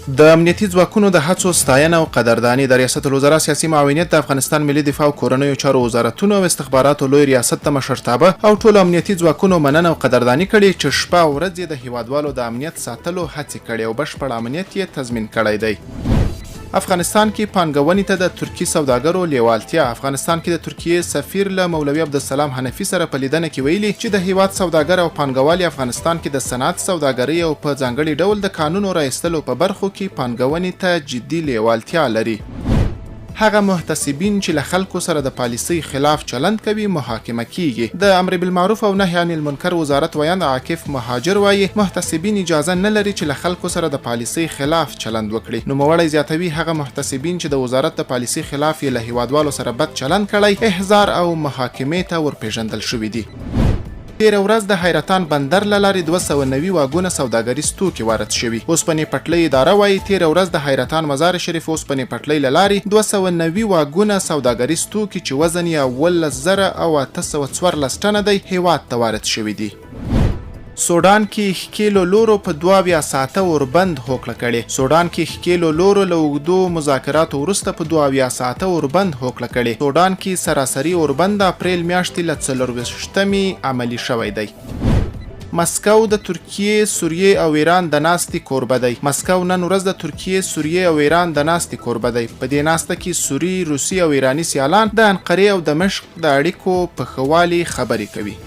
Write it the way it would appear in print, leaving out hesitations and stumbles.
د امنیتي ځواکونو د هڅو ستاینه او قدرداني د ریاست الوزرا سیاسي معاونیت د افغانستان ملي دفاع او کورنیو چارو وزارتونو او استخباراتو لوی ریاست ته مشرتابه او ټول امنیتي ځواکونو مننه او قدرداني کړې چې شپه او ورځ د هیوادوالو د امنیت ساتلو هڅې کړې او بشپړ امنیت یې تضمین کړی دی. افغانستان کې پانګونې ته د ترکي سوداګرو لیوالتیا. افغانستان کې د ترکیې سفیر له مولوي عبدالسلام حنفي سره په لیدنه کې ویلي چې د هیواد سوداګر او پانګوال افغانستان کې د صنعت سوداګرۍ او په ځانګړي ډول د قانونو رایستلو په برخو کې پانګونې ته جدي لیوالتیا لري. هغه محتسبین چې له خلکو سره د پالیسۍ خلاف چلند کوي محاکمه کیږي. د امر بالمعروف او نهي عن المنکر وزارت ویاند عاکف مهاجر وایي محتسبین اجازه نه لري چې له خلکو سره د پالیسۍ خلاف چلند وکړي. نوموړی زیاتوي هغه محتسبین چې د وزارت د پالیسۍ خلاف یې له هیوادوالو سره بد چلند کړی احضار او محاکمې ته ورپېژندل شوي دي. تیره ورځ د حیرتان بندر له لارې 290 واګونه سوداګریز توکي وارد شوي. اوسپنې پټلۍ اداره وایي تیره ورځ د حیرتان مزار شریف اوسپنې پټلۍ له لارې 290 واګونه سوداګریز توکي چې وزن یې 11,814 ټنه دی هیواد ته وارد شوي دي. سودان کې ښکېلو لورو په 22 ساعته اوربند هوکړه کړې. سودان کې ښکېلو لورو له اوږدو مذاکراتو وروسته په 22 ساعته اوربند هوکړه کړې. سودان کې سراسري اوربند د اپریل میاشتې له 24 عملي شوی دی. مسکو د ترکیې، سوریې او ایران د ناستې کوربه دی. مسکو نن ورځ د ترکیې، سوریې او ایران د ناستې کوربه دی. په دې ناسته کې سوری، روسي او ایراني سیالان د انقرې او دمشق د اړیکو په ښه والي خبرې کوي.